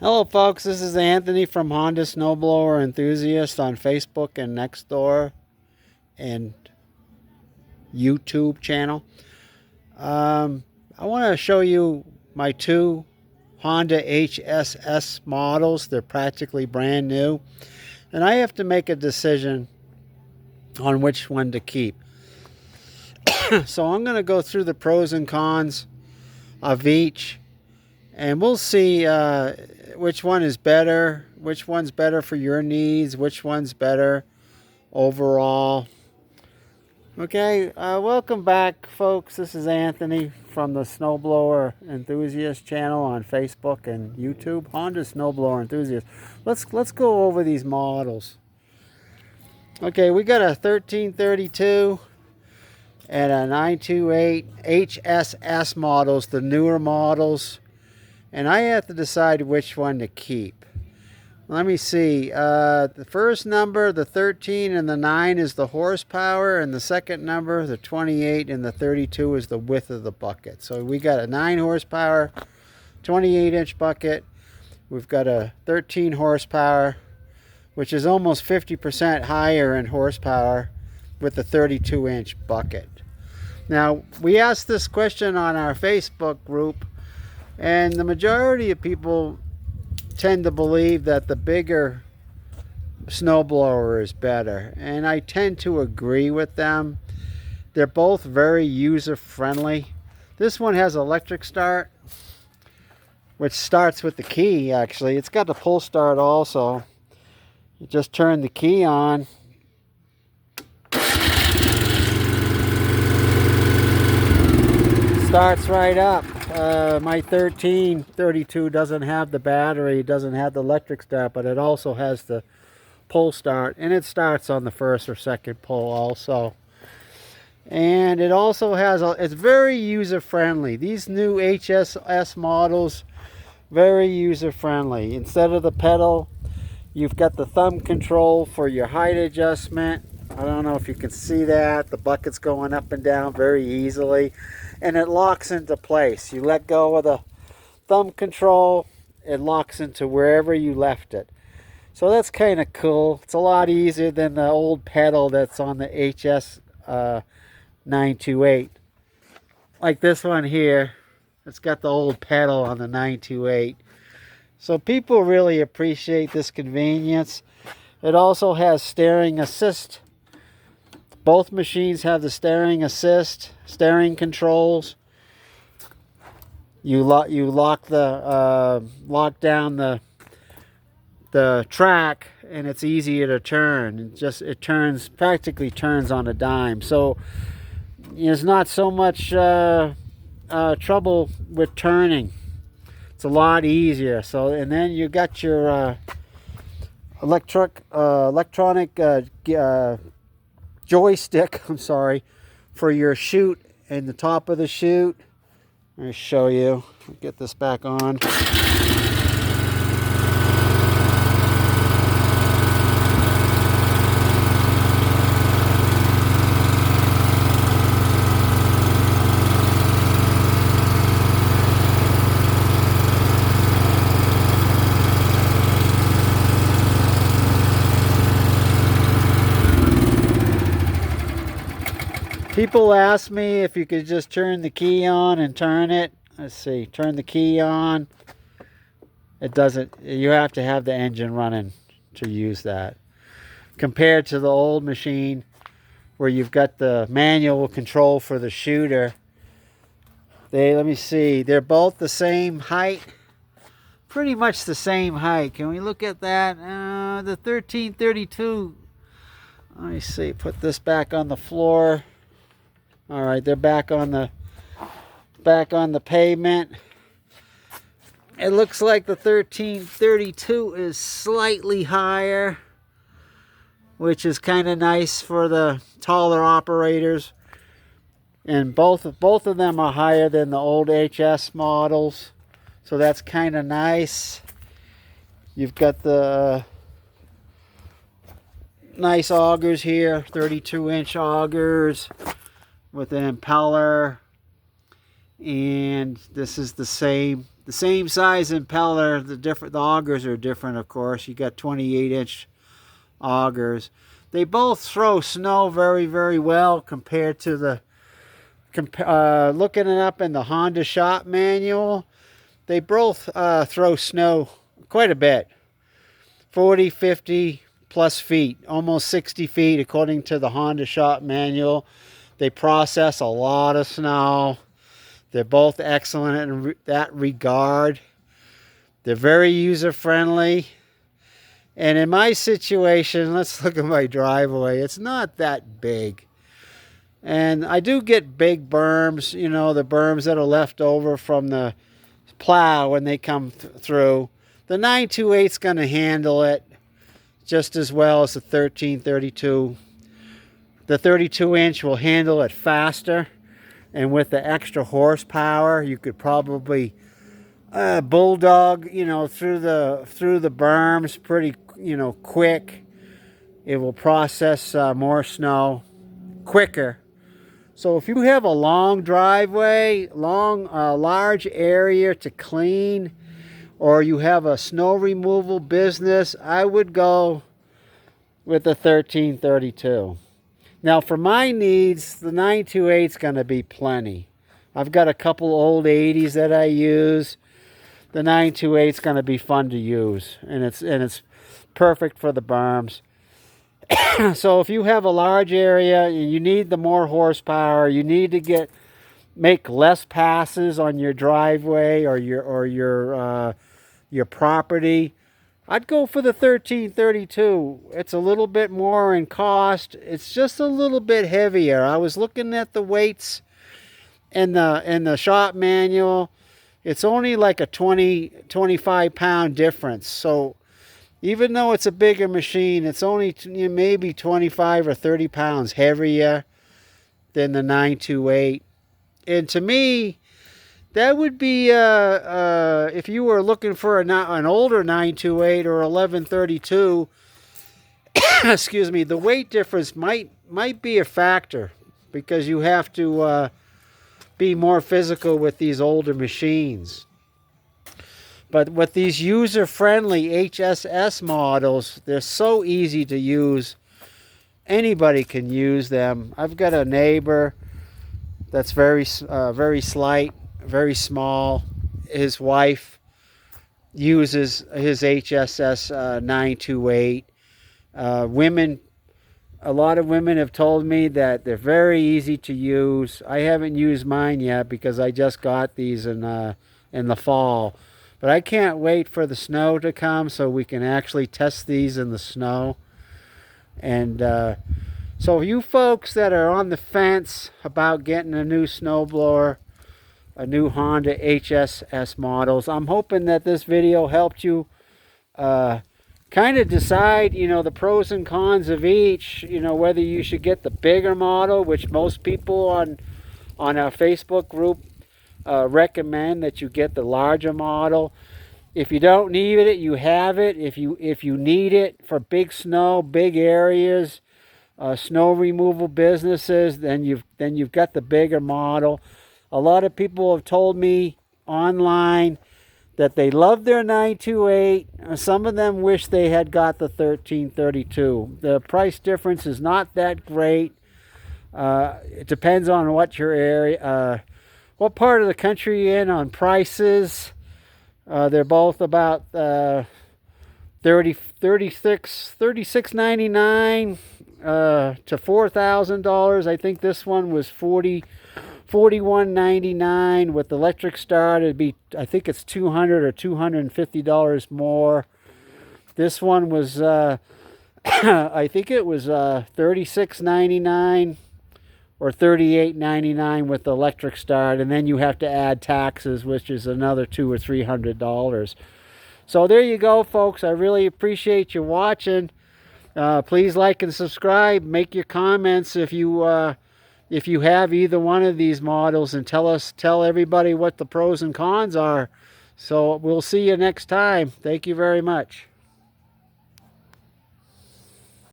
Hello folks, this is Anthony from Honda Snowblower Enthusiast on Facebook and Nextdoor and YouTube channel. I want to show you my two Honda HSS models. They're practically brand new. And I have to make a decision on which one to keep. So I'm going to go through the pros and cons of each. And we'll see which one is better, which one's better for your needs, which one's better overall. Okay, welcome back, folks. This is Anthony from the Snowblower Enthusiast channel on Facebook and YouTube. Honda Snowblower Enthusiast. Let's go over these models. Okay, we got a 1332 and a 928 HSS models, the newer models. And I have to decide which one to keep. Let me see. The first number, the 13 and the 9 is the horsepower. And the second number, the 28 and the 32 is the width of the bucket. So we got a 9 horsepower, 28-inch bucket. We've got a 13 horsepower, which is almost 50% higher in horsepower with the 32-inch bucket. Now, we asked this question on our Facebook group. And the majority of people tend to believe that the bigger snowblower is better. And I tend to agree with them. They're both very user-friendly. This one has electric start, which starts with the key, actually. It's got the pull start also. You just turn the key on. Starts right up. My 1332 doesn't have the battery, it doesn't have the electric start, but it also has the pull start, and it starts on the first or second pull also. And it also has it's very user friendly. These new HSS models, very user friendly. Instead of the pedal, you've got the thumb control for your height adjustment. I don't know if you can see that. The bucket's going up and down very easily. And it locks into place. You let go of the thumb control, it locks into wherever you left it. So that's kind of cool. It's a lot easier than the old pedal that's on the HSS928. Like this one here, it's got the old pedal on the 928. So people really appreciate this convenience. It also has steering assist. Both machines have the steering assist, steering controls. You lock down the track, and it's easier to turn. It practically turns on a dime. So there's not so much trouble with turning. It's a lot easier. So, and then you got your electronic joystick, for your chute and the top of the chute. Let me show you. I'll get this back on. People ask me if you could just turn the key on and turn it. Let's see, turn the key on. It doesn't, you have to have the engine running to use that. Compared to the old machine where you've got the manual control for the shooter. Let me see, they're both the same height. Pretty much the same height. Can we look at that? The 1332. Let me see, put this back on the floor. All right, they're back on the pavement. It looks like the 1332 is slightly higher, which is kind of nice for the taller operators. And both of them are higher than the old HS models, so that's kind of nice. You've got the nice augers here, 32-inch augers with an impeller, and this is the same the same size impeller. The augers are different, of course. You got 28-inch augers. They both throw snow very, very well compared to the looking it up in the Honda shop manual. They both throw snow quite a bit, 40, 50 plus feet, almost 60 feet according to the Honda shop manual. They process a lot of snow. They're both excellent in that regard. They're very user-friendly. And in my situation, let's look at my driveway. It's not that big. And I do get big berms, you know, the berms that are left over from the plow when they come through. The 928's going to handle it just as well as the 1332. The 32-inch will handle it faster. And with the extra horsepower, you could probably bulldog, you know, through the berms pretty, you know, quick. It will process more snow quicker. So if you have a long driveway, large area to clean, or you have a snow removal business, I would go with the 1332. Now for my needs, the 928 is going to be plenty. I've got a couple old 80s that I use. The 928 is going to be fun to use, and it's perfect for the berms. So if you have a large area and you need the more horsepower, you need to make less passes on your driveway or your property, I'd go for the 1332. It's a little bit more in cost. It's just a little bit heavier. I was looking at the weights in the shop manual. It's only like a 25 pound difference. So even though it's a bigger machine, it's only maybe 25 or 30 pounds heavier than the 928. And to me, that would be, if you were looking for an older 928 or 1132, excuse me, the weight difference might be a factor because you have to be more physical with these older machines. But with these user-friendly HSS models, they're so easy to use. Anybody can use them. I've got a neighbor that's very slight, very small. His wife uses his HSS 928. A lot of women have told me that they're very easy to use. I haven't used mine yet because I just got these in the fall. But I can't wait for the snow to come so we can actually test these in the snow. And so you folks that are on the fence about getting a new snowblower, a new Honda HSS models, I'm hoping that this video helped you kind of decide, you know, the pros and cons of each, you know, whether you should get the bigger model, which most people on our Facebook group recommend that you get the larger model. If you don't need it, you have it. If you need it for big snow, big areas, snow removal businesses, then you've got the bigger model. A lot of people have told me online that they love their 928. Some of them wish they had got the 1332. The price difference is not that great. It depends on what your area, what part of the country you're in on prices. They're both about $36.99 to $4,000. I think this one was $41.99 with electric start. It'd be, I think it's $200 or $250 more. This one was I think it was $36.99 or $38.99 with electric start, and then you have to add taxes, which is another $200 or $300. So there you go, folks. I really appreciate you watching. Please like and subscribe. Make your comments if you have either one of these models, and tell everybody what the pros and cons are. So we'll see you next time. Thank you very much.